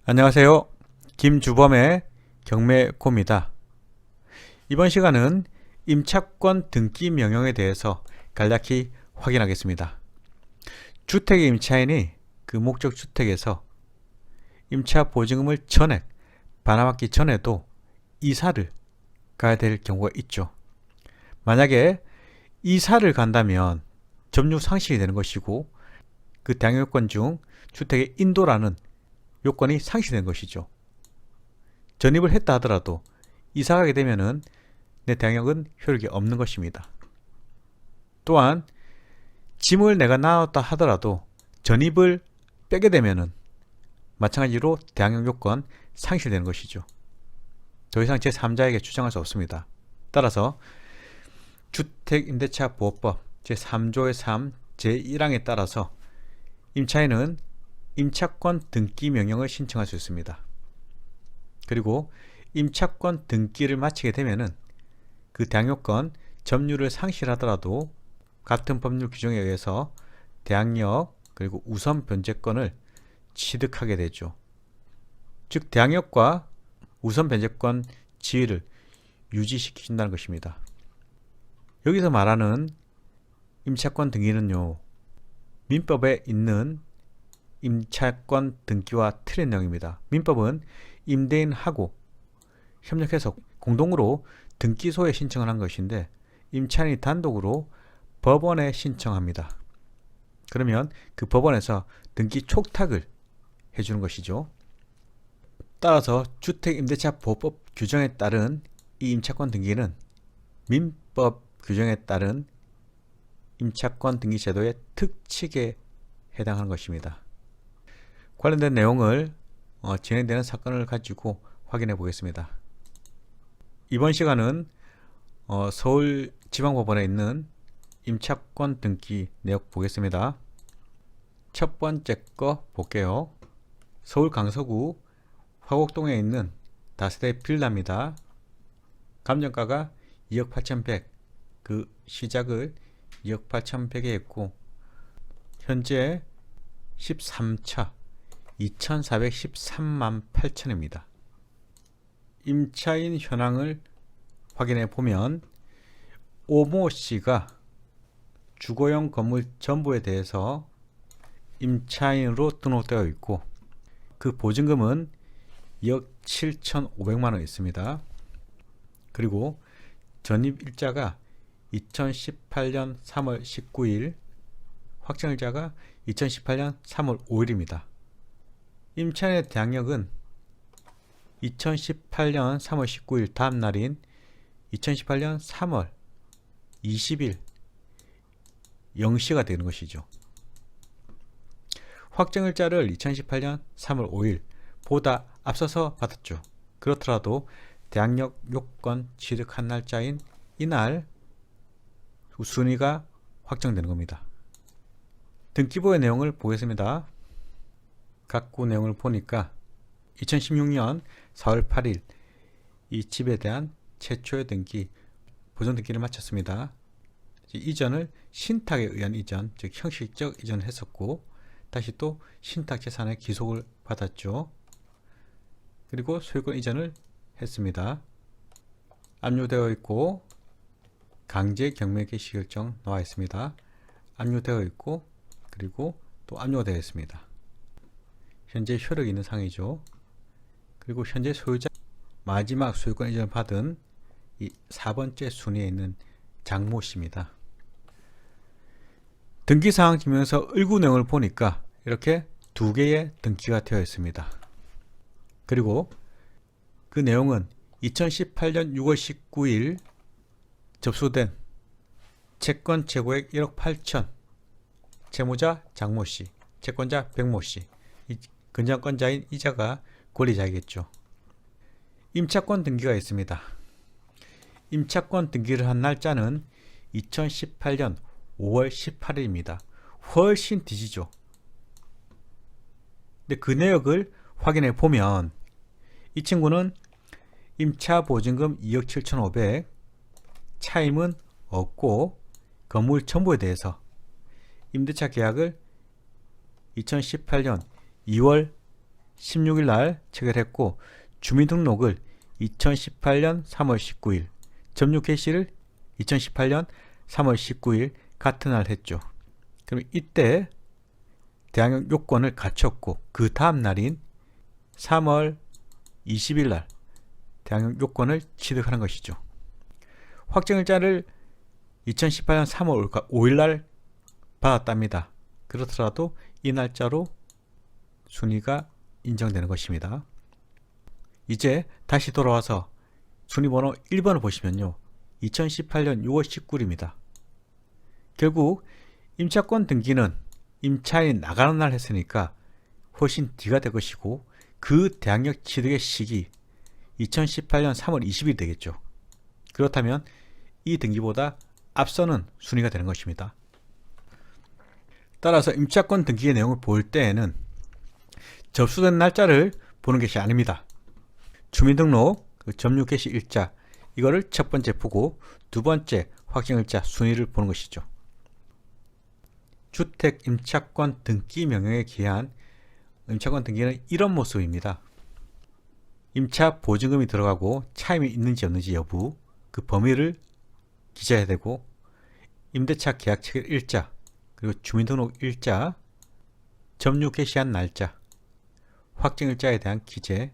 안녕하세요. 김주범의 경매고입니다. 이번 시간은 임차권 등기 명령에 대해서 간략히 확인하겠습니다. 주택의 임차인이 그 목적 주택에서 임차 보증금을 전액 반환받기 전에도 이사를 가야 될 경우가 있죠. 만약에 이사를 간다면 점유 상실이 되는 것이고, 그 대항력 요건 중 주택의 인도라는 요건이 상실된 것이죠. 전입을 했다 하더라도 이사 가게 되면은 내 대항력은 효력이 없는 것입니다. 또한 짐을 내가 나눴다 하더라도 전입을 빼게 되면은 마찬가지로 대항력 요건 상실되는 것이죠. 더 이상 제3자에게 주장할 수 없습니다. 따라서 주택임대차보호법 제3조의 3 제1항에 따라서 임차인은 임차권 등기 명령을 신청할 수 있습니다. 그리고 임차권 등기를 마치게 되면은 그 대항력권 점유를 상실하더라도 같은 법률 규정에 의해서 대항력 그리고 우선 변제권을 취득하게 되죠. 즉 대항력과 우선 변제권 지위를 유지시킨다는 것입니다. 여기서 말하는 임차권 등기는요, 민법에 있는 임차권 등기와 틀린 내용입니다. 민법은 임대인하고 협력해서 공동으로 등기소에 신청을 한 것인데, 임차인이 단독으로 법원에 신청합니다. 그러면 그 법원에서 등기 촉탁을 해주는 것이죠. 따라서 주택임대차보호법 규정에 따른 이 임차권 등기는 민법 규정에 따른 임차권 등기 제도의 특칙에 해당하는 것입니다. 관련된 내용을 진행되는 사건을 가지고 확인해 보겠습니다. 이번 시간은 서울지방법원에 있는 임차권 등기 내역 보겠습니다. 첫 번째 거 볼게요. 서울 강서구 화곡동에 있는 다세대 빌라입니다. 감정가가 2억 8,100, 그 시작을 2억 8,100에 했고 현재 13차 2,413만 8천입니다. 임차인 현황을 확인해 보면 오모 씨가 주거용 건물 전부에 대해서 임차인으로 등록되어 있고, 그 보증금은 2억 7,500만 원 있습니다. 그리고 전입일자가 2018년 3월 19일, 확정일자가 2018년 3월 5일입니다. 임차인의 대항력은 2018년 3월 19일 다음 날인 2018년 3월 20일 0시가 되는 것이죠. 확정일자를 2018년 3월 5일 보다 앞서서 받았죠. 그렇더라도 대항력 요건 취득한 날짜인 이날 순위가 확정되는 겁니다. 등기부의 내용을 보겠습니다. 각구 내용을 보니까 2016년 4월 8일 이 집에 대한 최초의 등기, 보존 등기를 마쳤습니다. 이전을 신탁에 의한 이전, 즉 형식적 이전을 했었고, 다시 또 신탁 재산의 기속을 받았죠. 그리고 소유권 이전을 했습니다. 압류되어 있고 강제 경매 개시 결정 나와 있습니다. 압류되어 있고 그리고 또 압류가 되어 있습니다. 현재 효력이 있는 상이죠. 그리고 현재 소유자 마지막 소유권 이전을 받은 이 4번째 순위에 있는 장모 씨입니다. 등기사항 증명서 일구 내용을 보니까 이렇게 두 개의 등기가 되어 있습니다. 그리고 그 내용은 2018년 6월 19일 접수된 채권 최고액 1억 8천, 채무자 장모씨, 채권자 백모씨, 근저당권자인 이자가 권리자이겠죠. 임차권 등기가 있습니다. 임차권 등기를 한 날짜는 2018년 5월 18일입니다. 훨씬 뒤지죠. 근데 그 내역을 확인해 보면 이 친구는 임차 보증금 2억 7,500, 차임은 없고 건물 전부에 대해서 임대차 계약을 2018년 2월 16일 날 체결했고 주민등록을 2018년 3월 19일, 점유 개시를 2018년 3월 19일 같은 날 했죠. 그럼 이때 대항력 요건을 갖췄고 그 다음 날인 3월 20일 날 대항력 요건을 취득하는 것이죠. 확정일자를 2018년 3월 5일 날 받았답니다. 그렇더라도 이 날짜로 순위가 인정되는 것입니다. 이제 다시 돌아와서 순위번호 1번을 보시면요. 2018년 6월 19일입니다. 결국 임차권 등기는 임차인이 나가는 날 했으니까 훨씬 뒤가 될 것이고 그 대항력 취득의 시기 2018년 3월 20일 되겠죠. 그렇다면 이 등기보다 앞서는 순위가 되는 것입니다. 따라서 임차권 등기의 내용을 볼 때에는 접수된 날짜를 보는 것이 아닙니다. 주민등록 점유 개시 일자 이거를 첫 번째 보고 두 번째 확정일자 순위를 보는 것이죠. 주택 임차권 등기 명령에 기한 임차권 등기는 이런 모습입니다. 임차 보증금이 들어가고 차임이 있는지 없는지 여부, 그 범위를 기재해야 되고 임대차 계약 체결 일자, 그리고 주민등록 일자, 점유 개시한 날짜, 확정일자에 대한 기재,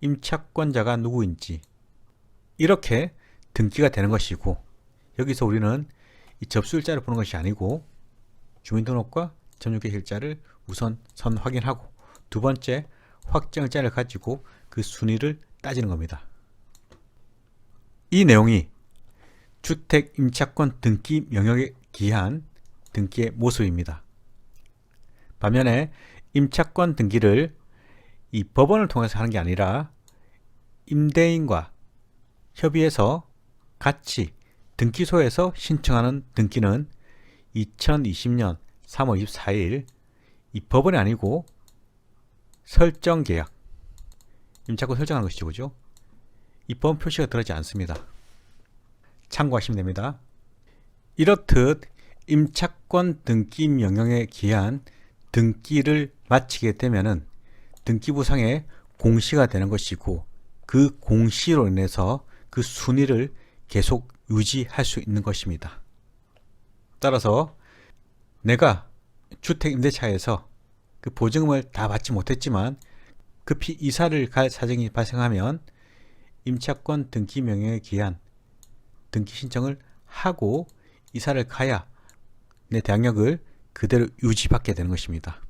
임차권자가 누구인지 이렇게 등기가 되는 것이고 여기서 우리는 이 접수일자를 보는 것이 아니고 주민등록과 점유개시일자를 우선 확인하고 두 번째 확정일자를 가지고 그 순위를 따지는 겁니다. 이 내용이 주택 임차권 등기 명령에 기한 등기의 모습입니다. 반면에 임차권 등기를 이 법원을 통해서 하는 게 아니라 임대인과 협의해서 같이 등기소에서 신청하는 등기는 2020년 3월 24일 이 법원이 아니고 설정계약, 임차권 설정하는 것이죠. 그죠? 이 법 표시가 들어가지 않습니다. 참고하시면 됩니다. 이렇듯 임차권 등기 명령에 기한 등기를 마치게 되면은 등기부상에 공시가 되는 것이고 그 공시로 인해서 그 순위를 계속 유지할 수 있는 것입니다. 따라서 내가 주택 임대차에서 그 보증금을 다 받지 못했지만 급히 이사를 갈 사정이 발생하면 임차권 등기 명령에 기한 등기 신청을 하고 이사를 가야 내 대항력을 그대로 유지받게 되는 것입니다.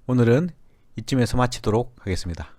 오늘은 이쯤에서 마치도록 하겠습니다.